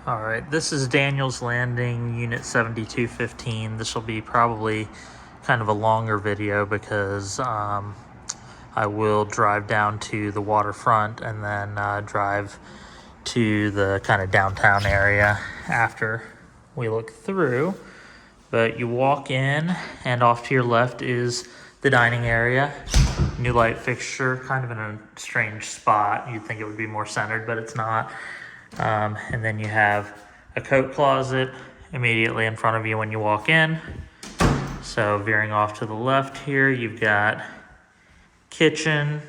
All right, this is Daniel's Landing, Unit 7215. This will be probably kind of a longer video because I will drive down to the waterfront and then drive to the kind of downtown area after we look through. But you walk in and off to your left is the dining area. New light fixture, kind of in a strange spot. You'd think it would be more centered, but it's not. And then you have a coat closet immediately in front of you when you walk in. So veering off to the left here, you've got kitchen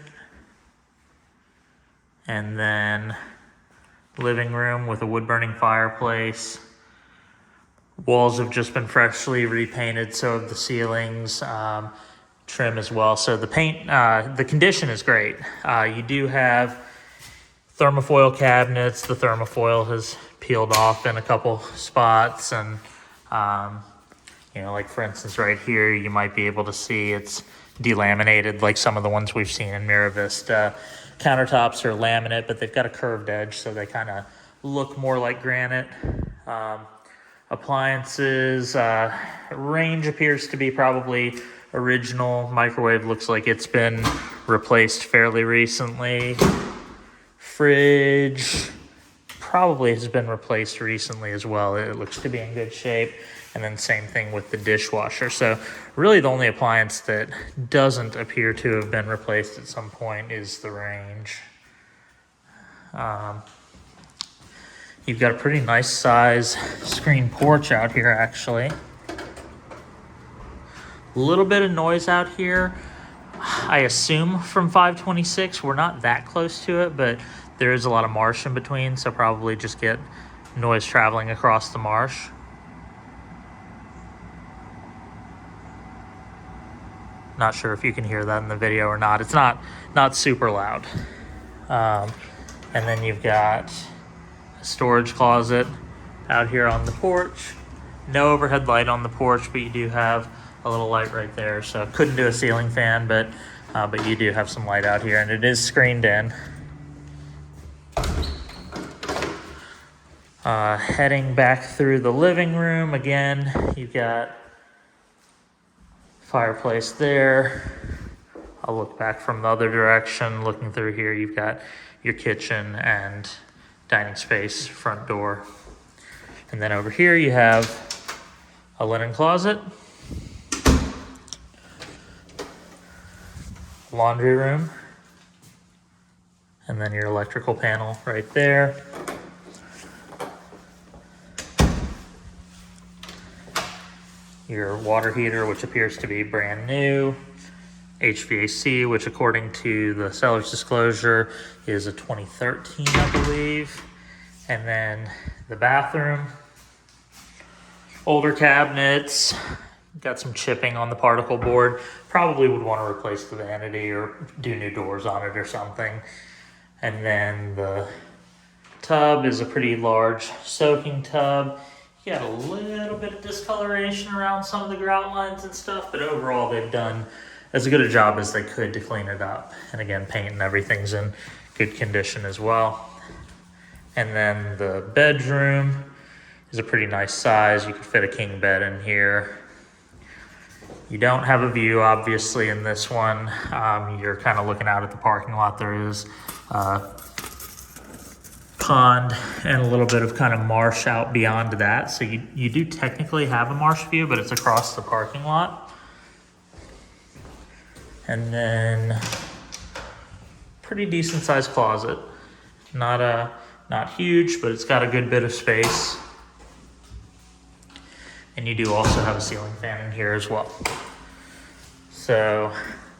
and then living room with a wood-burning fireplace. Walls have just been freshly repainted, so have the ceilings, trim as well. So the paint, the condition is great. You do have thermofoil cabinets. The thermofoil has peeled off in a couple spots, and like for instance right here, you might be able to see it's delaminated like some of the ones we've seen in Mira Vista. Countertops are laminate, but they've got a curved edge, so they kind of look more like granite. Appliances, range appears to be probably original. Microwave looks like it's been replaced fairly recently. Fridge probably has been replaced recently as well. It looks to be in good shape. And then same thing with the dishwasher. So really the only appliance that doesn't appear to have been replaced at some point is the range. You've got a pretty nice size screen porch out here actually. A little bit of noise out here. I assume from 526, we're not that close to it, but there is a lot of marsh in between, so probably just get noise traveling across the marsh. Not sure if you can hear that in the video or not. It's not super loud. And then you've got a storage closet out here on the porch. No overhead light on the porch, but you do have a little light right there. So couldn't do a ceiling fan, but you do have some light out here, and it is screened in. Heading back through the living room, again, you've got fireplace there. I'll look back from the other direction. Looking through here, you've got your kitchen and dining space, front door. And then over here you have a linen closet, laundry room, and then your electrical panel right there. Your water heater, which appears to be brand new. HVAC, which according to the seller's disclosure is a 2013, I believe. And then the bathroom. Older cabinets. Got some chipping on the particle board. Probably would want to replace the vanity or do new doors on it or something. And then the tub is a pretty large soaking tub. You got a little bit of discoloration around some of the grout lines and stuff, but overall they've done as good a job as they could to clean it up. And again, paint and everything's in good condition as well. And then the bedroom is a pretty nice size. You could fit a king bed in here. You don't have a view, obviously, in this one. You're kind of looking out at the parking lot. There is pond and a little bit of kind of marsh out beyond that. So you do technically have a marsh view, but it's across the parking lot. And then pretty decent sized closet. Not huge, but it's got a good bit of space. And you do also have a ceiling fan in here as well. So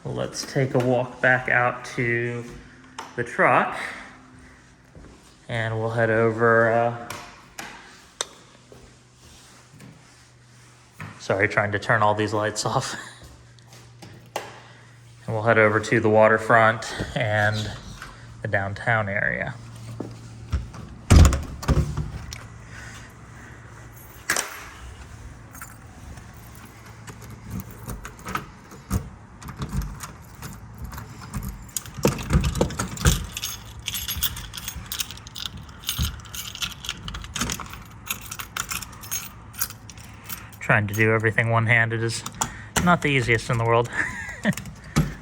let's take a walk back out to the truck. And we'll head over, sorry, trying to turn all these lights off. And we'll head over to the waterfront and the downtown area. Trying to do everything one-handed is not the easiest in the world.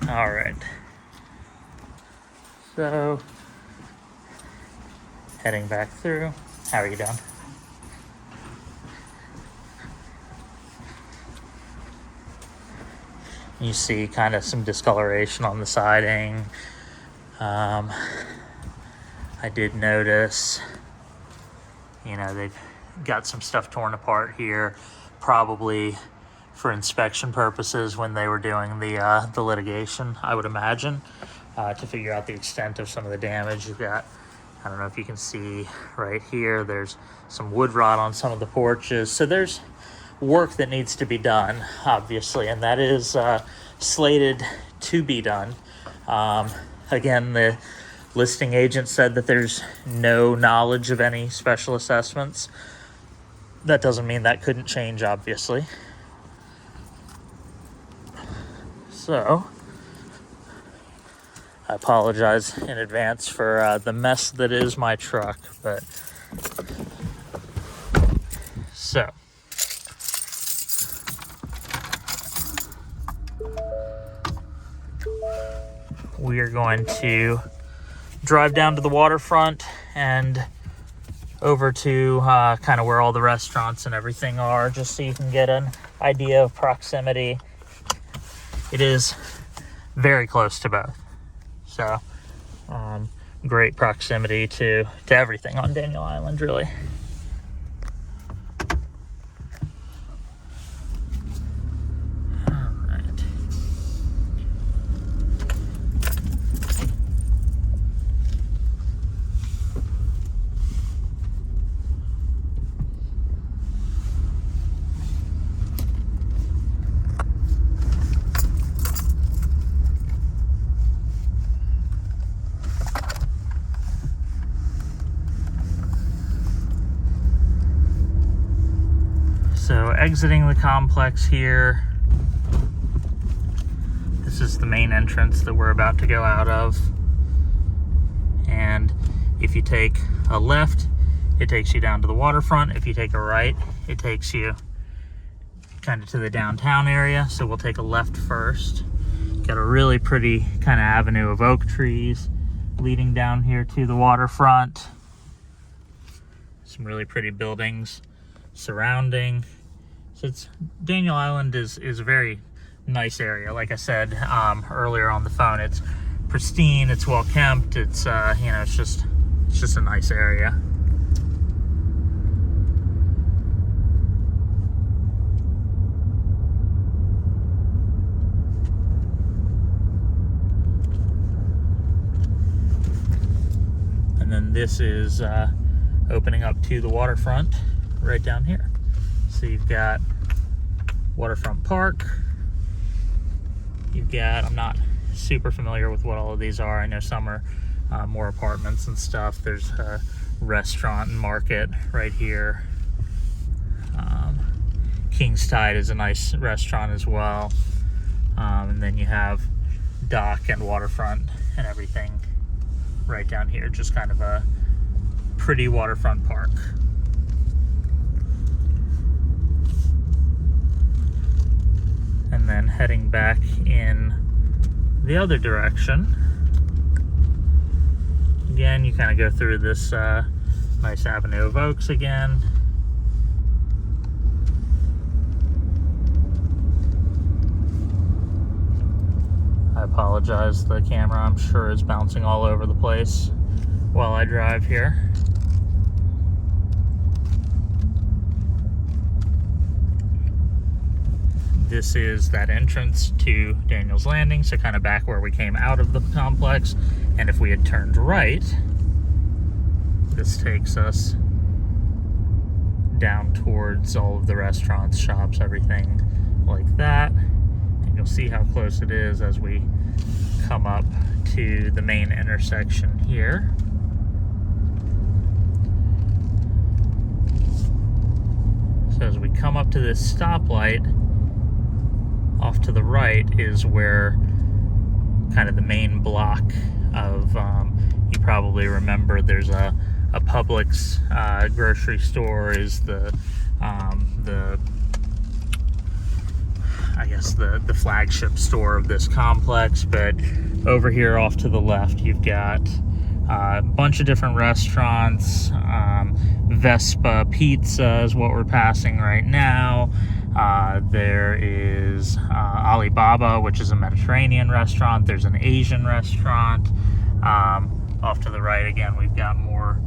All right. So, heading back through. How are you doing? You see kind of some discoloration on the siding. I did notice, you know, they've got some stuff torn apart here, probably for inspection purposes when they were doing the litigation, I would imagine, to figure out the extent of some of the damage. You've got, I don't know if you can see right here, there's some wood rot on some of the porches. So there's work that needs to be done, obviously, and that is slated to be done. Again, the listing agent said that there's no knowledge of any special assessments. That doesn't mean that couldn't change, obviously. So, I apologize in advance for the mess that is my truck, but so we are going to drive down to the waterfront and over to kind of where all the restaurants and everything are, just so you can get an idea of proximity. It is very close to both. So, great proximity to everything on Daniel Island, really. So exiting the complex here, this is the main entrance that we're about to go out of. And if you take a left, it takes you down to the waterfront. If you take a right, it takes you kind of to the downtown area. So we'll take a left first. Got a really pretty kind of avenue of oak trees leading down here to the waterfront. Some really pretty buildings surrounding. So Daniel Island is a very nice area. Like I said earlier on the phone, it's pristine, it's well kept, it's you know, it's just a nice area. And then this is opening up to the waterfront right down here. So you've got Waterfront Park. You've got, I'm not super familiar with what all of these are. I know some are more apartments and stuff. There's a restaurant and market right here. King's Tide is a nice restaurant as well. And then you have dock and waterfront and everything right down here. Just kind of a pretty waterfront park. And then heading back in the other direction, again, you kind of go through this nice avenue of oaks again. I apologize, the camera, I'm sure, is bouncing all over the place while I drive here. This is that entrance to Daniel's Landing, so kind of back where we came out of the complex. And if we had turned right, this takes us down towards all of the restaurants, shops, everything like that. And you'll see how close it is as we come up to the main intersection here. So as we come up to this stoplight, off to the right is where kind of the main block of, you probably remember there's a Publix grocery store, is the I guess the flagship store of this complex. But over here off to the left, you've got a bunch of different restaurants. Vespa Pizza is what we're passing right now. There is Alibaba, which is a Mediterranean restaurant. There's an Asian restaurant. Off to the right again, we've got more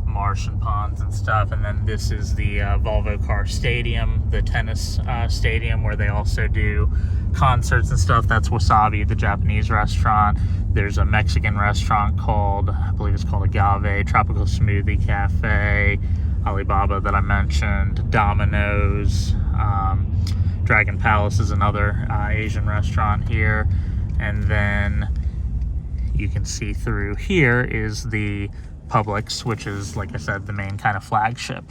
Martian ponds and stuff. And then this is the Volvo Car Stadium, the tennis stadium, where they also do concerts and stuff. That's Wasabi, the Japanese restaurant. There's a Mexican restaurant called, I believe it's called Agave, Tropical Smoothie Cafe, Alibaba that I mentioned, Domino's, Dragon Palace is another Asian restaurant here. And then you can see through here is the Publix, which is, like I said, the main kind of flagship.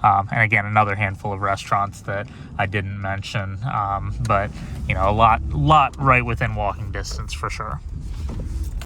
And again, another handful of restaurants that I didn't mention, but you know, a lot right within walking distance for sure.